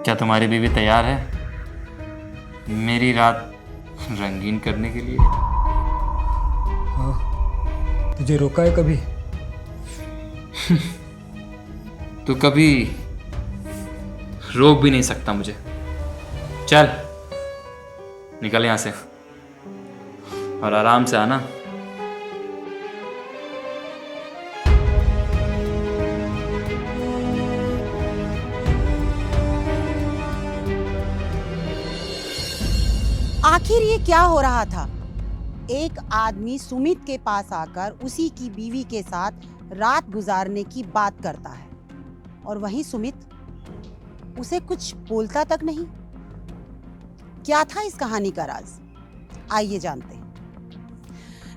क्या तुम्हारी बीवी तैयार है मेरी रात रंगीन करने के लिए? हाँ, तुझे रोका है कभी? तू कभी रोक भी नहीं सकता मुझे। चल निकल यहां से और आराम से आना। आखिर ये क्या हो रहा था? एक आदमी सुमित के पास आकर उसी की बीवी के साथ रात गुजारने की बात करता है और वहीं सुमित उसे कुछ बोलता तक नहीं। क्या था इस कहानी का राज? आइए जानते हैं।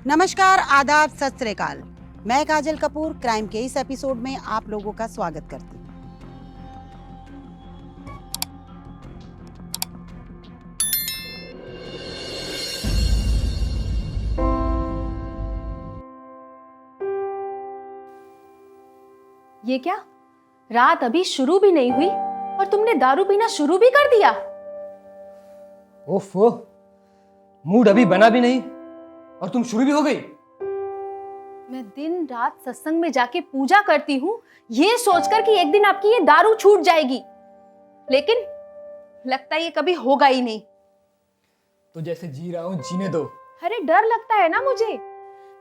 नमस्कार, आदाब, सत श्री अकाल। मैं काजल कपूर क्राइम के इस एपिसोड में आप लोगों का स्वागत करती हूँ। ये क्या? रात अभी शुरू भी नहीं हुई और तुमने दारू पीना शुरू भी कर दिया? ओफो, मूड अभी बना भी नहीं और तुम शुरू भी हो गई। मैं दिन रात सत्संग में जाके पूजा करती हूँ ये सोचकर कि एक दिन आपकी ये दारू छूट जाएगी, लेकिन लगता है ये कभी होगा ही नहीं। तो जैसे जी रहा हूँ जीने दो। अरे डर लगता है ना मुझे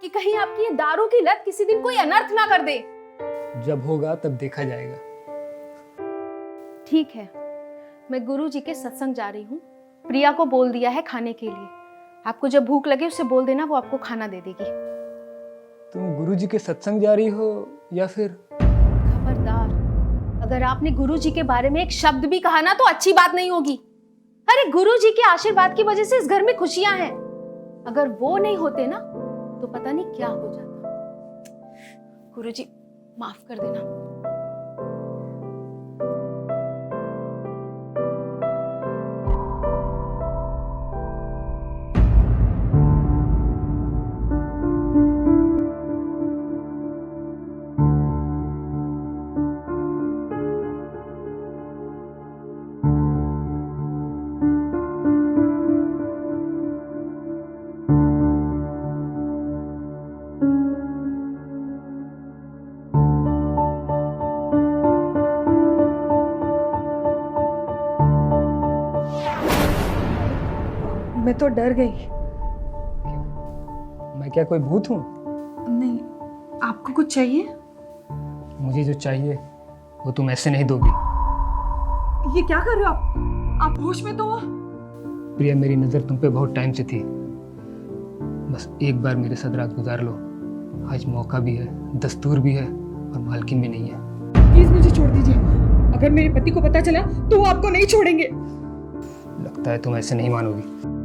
कि कहीं आपकी ये दारू की लत किसी दिन कोई अनर्थ ना कर दे। जब होगा तब देखा जाएगा। ठीक है, मैं गुरुजी के सत्संग जा रही हूँ। प्रिया को बोल दिया है खाने के लिए। आपको जब भूख लगे उसे बोल देना, वो आपको खाना दे देगी। तुम गुरुजी के सत्संग जा रही हो या फिर? खबरदार, अगर आपने गुरुजी के बारे में एक शब्द भी कहा ना तो अच्छी बात नहीं होगी। अरे गुरुजी के आशीर्वाद की वजह से इस घर में खुशियां हैं। अगर वो नहीं होते ना तो पता नहीं क्या हो जाता। गुरुजी माफ कर देना। मैं तो डर गई। मैं क्या कोई भूत हूँ? नहीं, आपको कुछ चाहिए? मुझे जो चाहिए वो तुम ऐसे नहीं दोगी। ये क्या कर रहे हो आप होश में तो हो? प्रिया, मेरी नज़र तुम पे बहुत टाइम से थी। बस एक बार मेरे साथ रात गुजार लो। आज मौका भी है, दस्तूर भी है और मालकिन भी नहीं है। प्लीज मुझे छोड़ दीजिए। अगर मेरे पति को पता चला तो वो आपको नहीं छोड़ेंगे। लगता है तुम ऐसे नहीं मानोगी।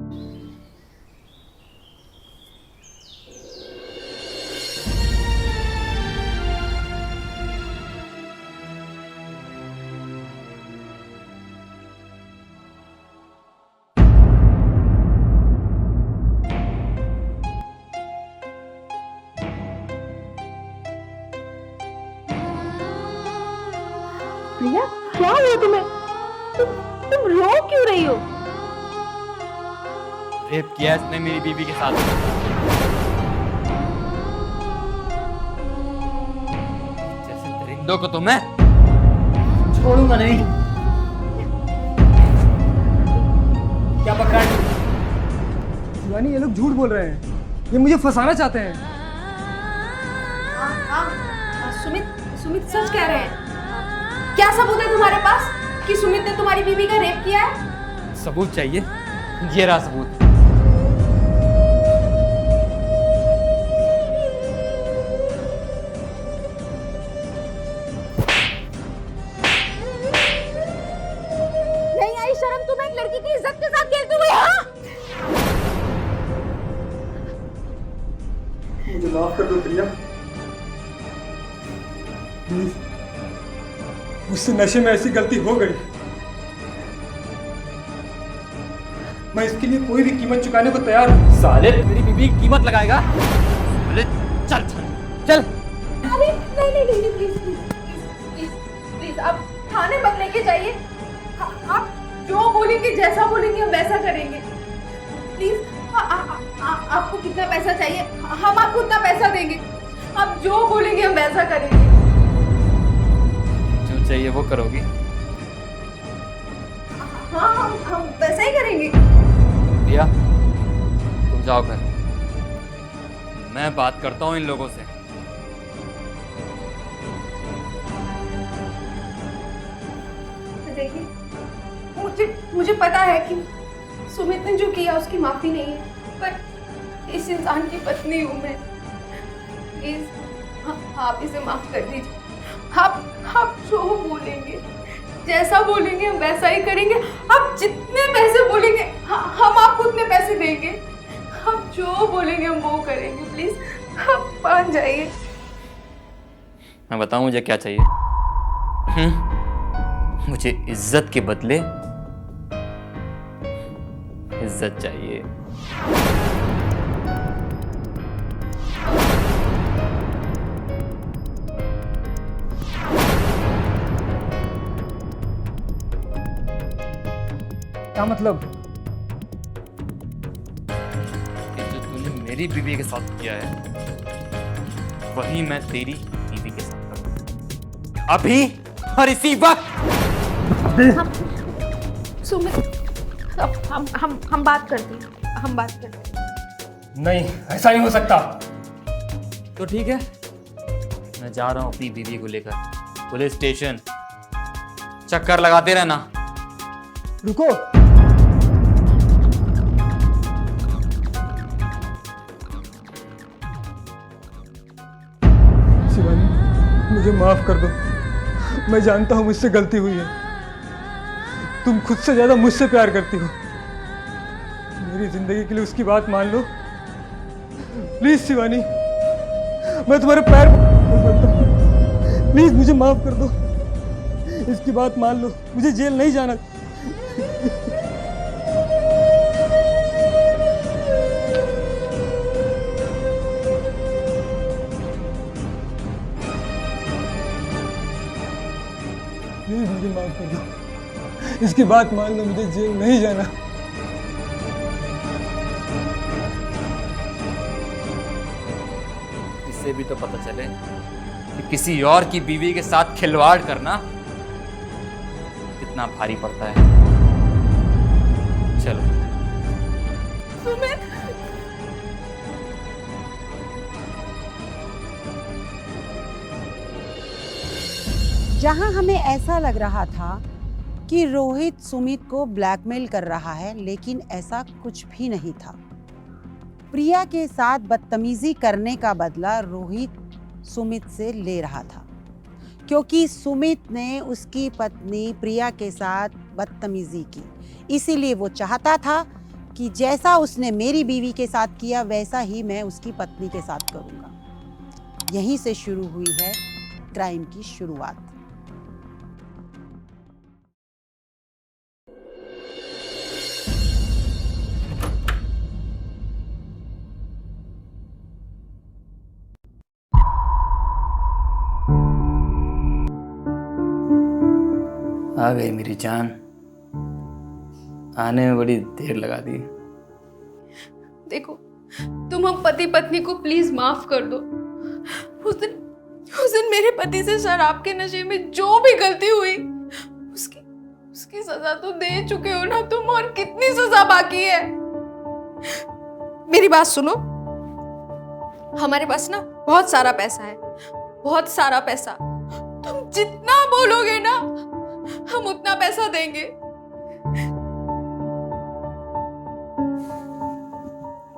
प्रिया, क्या हुआ तुम्हें? तुम रो क्यों रही हो? रेप किया इसने मेरी बीवी के साथ। जैसे दरिंदों को तो मैं छोड़ूंगा नहीं। क्या पकड़ा है? यानी ये लोग झूठ बोल रहे हैं, ये मुझे फंसाना चाहते हैं। सुमित सच कह रहे हैं। क्या सबूत है तुम्हारे पास कि सुमित ने तुम्हारी बीवी का रेप किया है? सबूत चाहिए? ये रहा सबूत। नहीं आई शर्म तुम्हें एक लड़की की इज्जत के साथ खेलते हुए? हाँ, मुझे माफ कर दो प्रिया, प्लीज। मुझसे नशे में ऐसी गलती हो गई। मैं इसके लिए कोई भी कीमत चुकाने को तैयार हूँ। साले मेरी बीवी की कीमत लगाएगा? साले चल चल चल। अरे नहीं प्लीज आप थाने मत लेके जाइए। आप जो बोलेंगे, जैसा बोलेंगे हम वैसा करेंगे। प्लीज आपको कितना पैसा चाहिए, हम आपको उतना पैसा देंगे। आप जो बोलेंगे हम वैसा करेंगे। जो चाहिए वो करोगी? हाँ, हम वैसा ही करेंगे। प्रिया, तुम जाओ घर, मैं बात करता हूँ इन लोगों से। देखिए, मुझे पता है कि सुमित ने जो किया उसकी माफी नहीं है, पर इस इंसान की पत्नी हूं मैं। प्लीज आप इसे माफ कर दीजिए। आप जो बोलेंगे, जैसा बोलेंगे हम वैसा ही करेंगे। आप जितने पैसे बोलेंगे हम आपको उतने पैसे देंगे। आप जो बोलेंगे हम वो करेंगे। प्लीज आप मान जाइए। मैं बताऊं मुझे क्या चाहिए? मुझे इज्जत के बदले इज्जत चाहिए। क्या मतलब? कि जो तूने मेरी बीवी के साथ किया है वही मैं तेरी बीवी के साथ करूंगा, अभी और इसी वक्त। सुमित, हम बात करते हैं, हम बात करते हैं। नहीं, ऐसा नहीं हो सकता। तो ठीक है, मैं जा रहा हूं अपनी बीवी को लेकर पुलिस स्टेशन। चक्कर लगाते रहना। रुको। शिवानी, मुझे माफ कर दो। मैं जानता हूं मुझसे गलती हुई है। तुम खुद से ज्यादा मुझसे प्यार करती हो। मेरी जिंदगी के लिए उसकी बात मान लो प्लीज। शिवानी, मैं तुम्हारे पैर पड़ता हूं, प्लीज मुझे माफ कर दो। इसकी बात मान लो, मुझे जेल नहीं जाना। प्लीज मुझे माफ कर दो। इसकी बात मान लो, मुझे जेल नहीं जाना। इससे भी तो पता चले कि किसी और की बीवी के साथ खिलवाड़ करना कितना भारी पड़ता है। चलो। सुमित, जहां हमें ऐसा लग रहा था कि रोहित सुमित को ब्लैकमेल कर रहा है, लेकिन ऐसा कुछ भी नहीं था। प्रिया के साथ बदतमीजी करने का बदला रोहित सुमित से ले रहा था, क्योंकि सुमित ने उसकी पत्नी प्रिया के साथ बदतमीजी की। इसीलिए वो चाहता था कि जैसा उसने मेरी बीवी के साथ किया वैसा ही मैं उसकी पत्नी के साथ करूँगा। यहीं से शुरू हुई है क्राइम की शुरुआत। आ गई मेरी जान, आने में बड़ी देर लगा दी। देखो, तुम हम पति पत्नी को प्लीज माफ कर दो। उस दिन मेरे पति से शराब के नशे में जो भी गलती हुई उसकी सजा तो दे चुके हो ना तुम, और कितनी सजा बाकी है। मेरी बात सुनो, हमारे पास ना बहुत सारा पैसा है, बहुत सारा पैसा। तुम जितना बोलोगे ना हम उतना पैसा देंगे।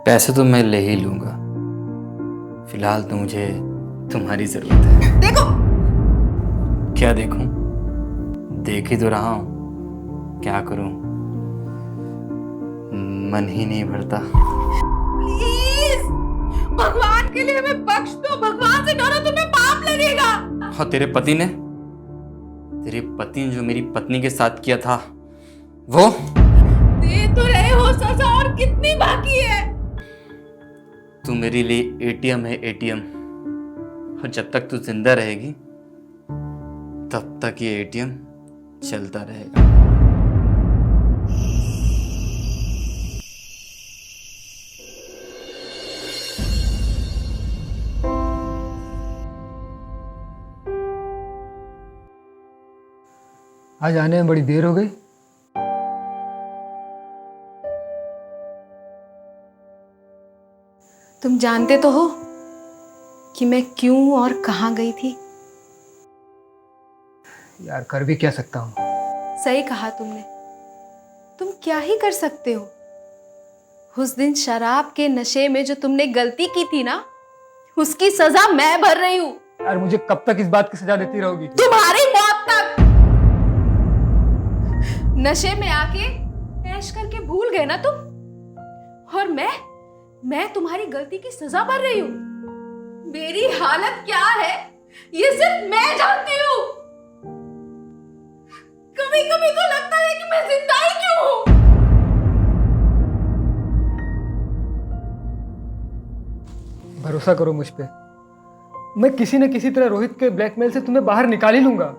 पैसे तो मैं ले ही लूंगा, फिलहाल तो मुझे तुम्हारी जरूरत है। देखो। क्या देखूं? देख ही तो रहा हूं, क्या करूं? मन ही नहीं भरता। प्लीज, भगवान के लिए हमें बख्श दो। भगवान से डरो, तुम्हें पाप लगेगा। और तेरे पति ने जो मेरी पत्नी के साथ किया था वो दे तो रहे हो सजा, और कितनी बाकी है? तू मेरे लिए एटीएम है, एटीएम। और जब तक तू जिंदा रहेगी तब तक ये एटीएम चलता रहेगा। आज आने में बड़ी देर हो गई। तुम जानते तो हो कि मैं क्यों और कहाँ गई थी। यार कर भी क्या सकता हूँ। सही कहा तुमने। तुम क्या ही कर सकते हो। उस दिन शराब के नशे में जो तुमने गलती की थी ना, उसकी सजा मैं भर रही हूँ। यार मुझे कब तक इस बात की सजा देती रहोगी? तुम्हारी मौत तक। नशे में आके ऐश करके भूल गए ना तुम, और मैं तुम्हारी गलती की सजा भर रही हूँ। मेरी हालत क्या है ये सिर्फ मैं जानती हूँ। कभी कभी तो लगता है कि मैं जिंदा ही क्यों हूँ। भरोसा करो मुझ पे, मैं किसी न किसी तरह रोहित के ब्लैकमेल से तुम्हें बाहर निकाल ही लूंगा।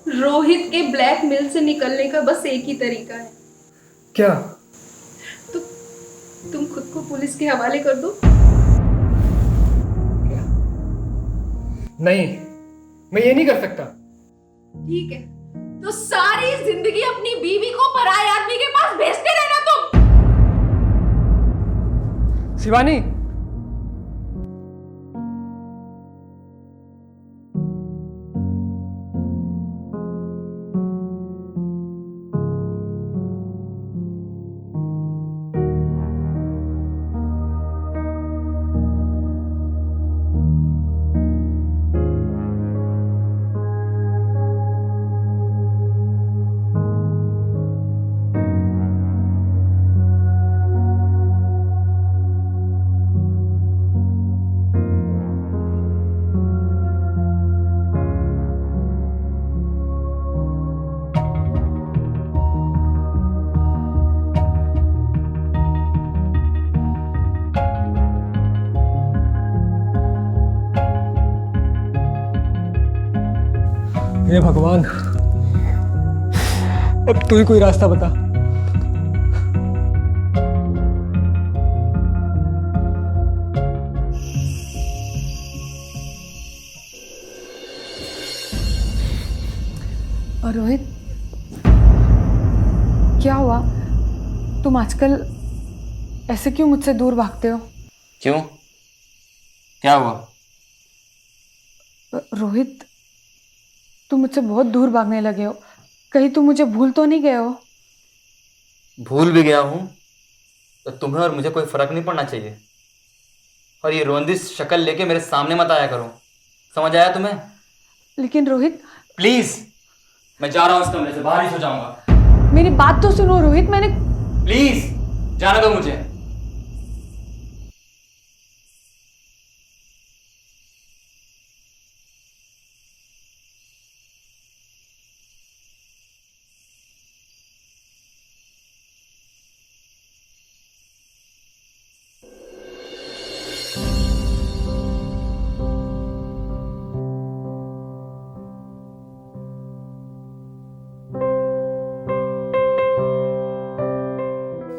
रोहित के ब्लैकमेल से निकलने का बस एक ही तरीका है। क्या? तुम खुद को पुलिस के हवाले कर दो। क्या? नहीं, मैं ये नहीं कर सकता। ठीक है, तो सारी जिंदगी अपनी बीवी को पराये आदमी के पास भेजते रहना तुम। शिवानी, हे भगवान, अब तू ही कोई रास्ता बता। और रोहित, क्या हुआ? तुम आजकल ऐसे क्यों मुझसे दूर भागते हो? क्यों? क्या हुआ? रोहित, तुम मुझसे बहुत दूर भागने लगे हो। कहीं तुम मुझे भूल तो नहीं गए हो? भूल भी गया हूं तो तुम्हें और मुझे कोई फर्क नहीं पड़ना चाहिए। और ये रोंदी शक्ल लेके मेरे सामने मत आया करो, समझ आया तुम्हें? लेकिन रोहित, प्लीज, मैं जा रहा हूं इस कमरे से, बाहर ही सो जाऊंगा। मेरी बात तो सुनो रोहित। मैंने प्लीज जाने दो मुझे।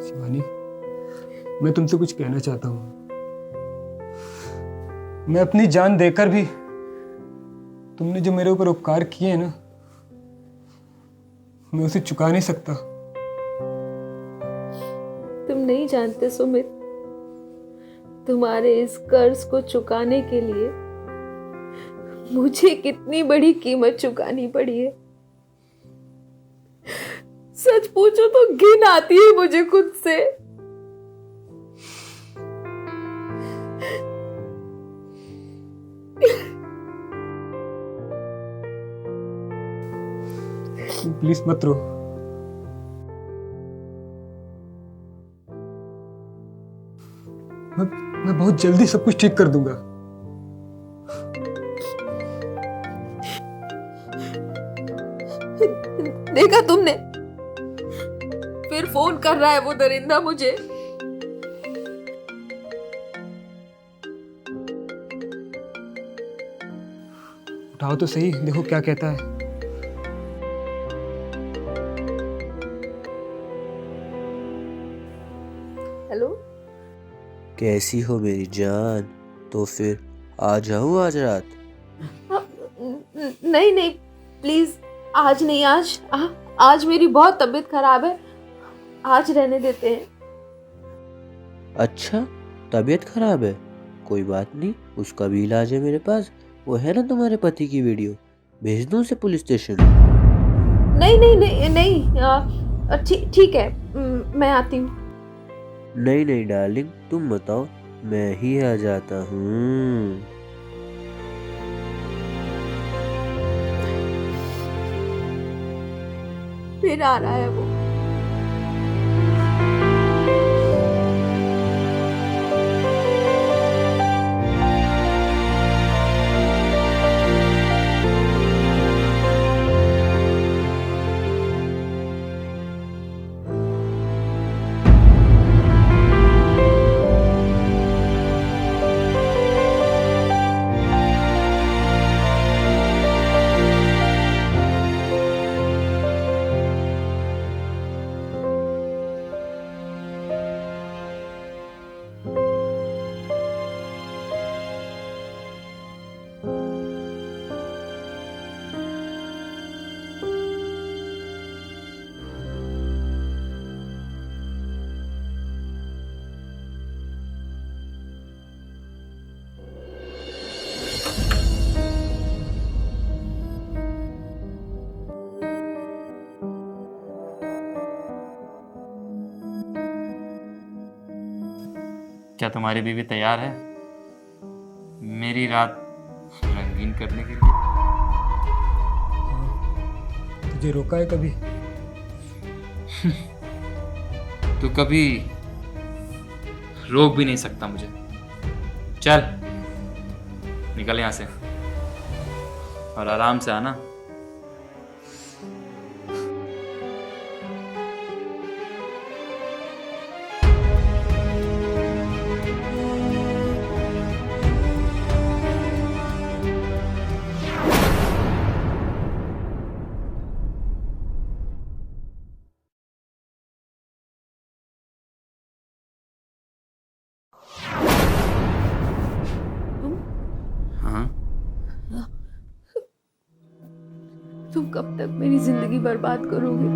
शिवानी, मैं तुमसे कुछ कहना चाहता हूँ। मैं अपनी जान देकर भी तुमने जो मेरे ऊपर उपकार किए हैं ना, मैं उसे चुका नहीं सकता। तुम नहीं जानते सुमित, तुम्हारे इस कर्ज को चुकाने के लिए मुझे कितनी बड़ी कीमत चुकानी पड़ी है। सच पूछो तो घिन आती है मुझे खुद से। प्लीज मत रो। मैं बहुत जल्दी सब कुछ ठीक कर दूंगा। देखा तुमने, फिर फोन कर रहा है वो दरिंदा मुझे। उठाओ तो सही, देखो क्या कहता है। हेलो, कैसी हो मेरी जान? तो फिर आ जाऊँ आज रात? नहीं नहीं, प्लीज आज नहीं, आज मेरी बहुत तबीयत खराब है, आज रहने देते हैं। अच्छा, तबीयत खराब है, कोई बात नहीं, उसका भी इलाज है मेरे पास। वो है ना तुम्हारे पति की वीडियो, भेज दूं उसे पुलिस स्टेशन? नहीं नहीं नहीं नहीं, ठीक है, मैं आती हूँ। नहीं नहीं डार्लिंग, तुम बताओ, मैं ही आ जाता हूँ। फिर आ रहा है वो। क्या तुम्हारी बीवी तैयार है मेरी रात रंगीन करने के लिए? तुझे रोका है कभी? तू कभी रोक भी नहीं सकता मुझे। चल निकल यहां से और आराम से आना। हाँ, तुम कब तक मेरी जिंदगी बर्बाद करोगे?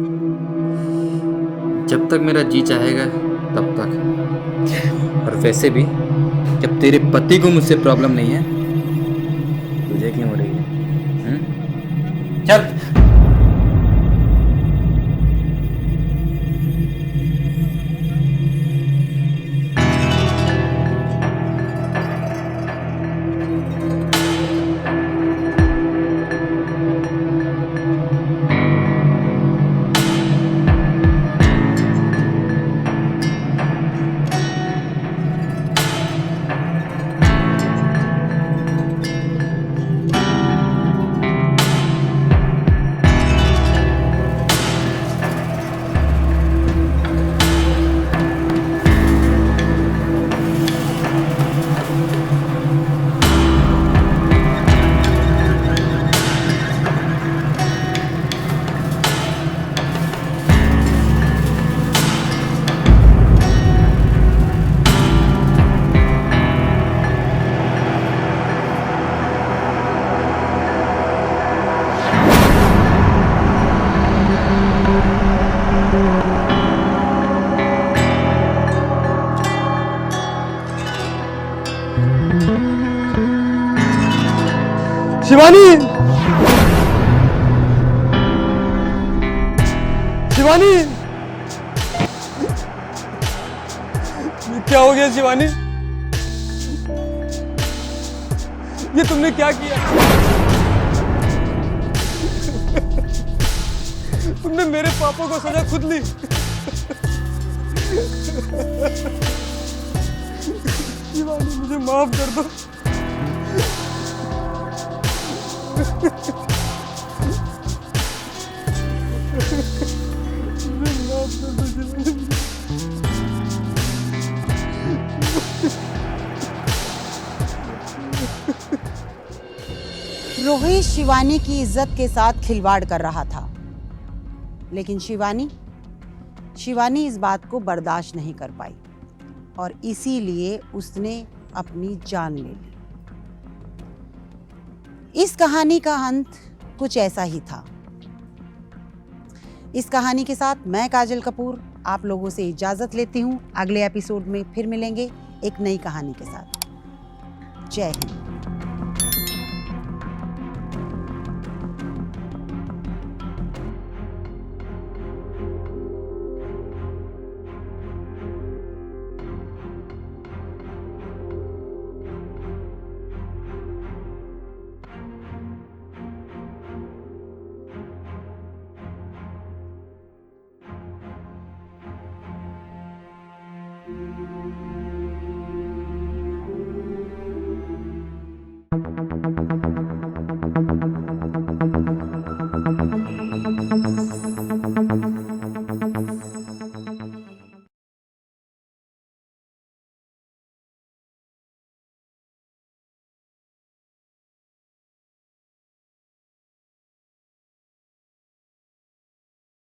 जब तक मेरा जी चाहेगा तब तक। और वैसे भी जब तेरे पति को मुझसे प्रॉब्लम नहीं है, तुझे क्यों हो रही है? चल। शिवानी! शिवानी! ये क्या हो गया शिवानी? ये तुमने क्या किया? तुमने मेरे पापों को सजा खुद ली। शिवानी मुझे माफ कर दो। रोहित शिवानी की इज्जत के साथ खिलवाड़ कर रहा था, लेकिन शिवानी इस बात को बर्दाश्त नहीं कर पाई और इसीलिए उसने अपनी जान ले ली। इस कहानी का अंत कुछ ऐसा ही था। इस कहानी के साथ मैं काजल कपूर आप लोगों से इजाजत लेती हूँ। अगले एपिसोड में फिर मिलेंगे एक नई कहानी के साथ। जय हिंद।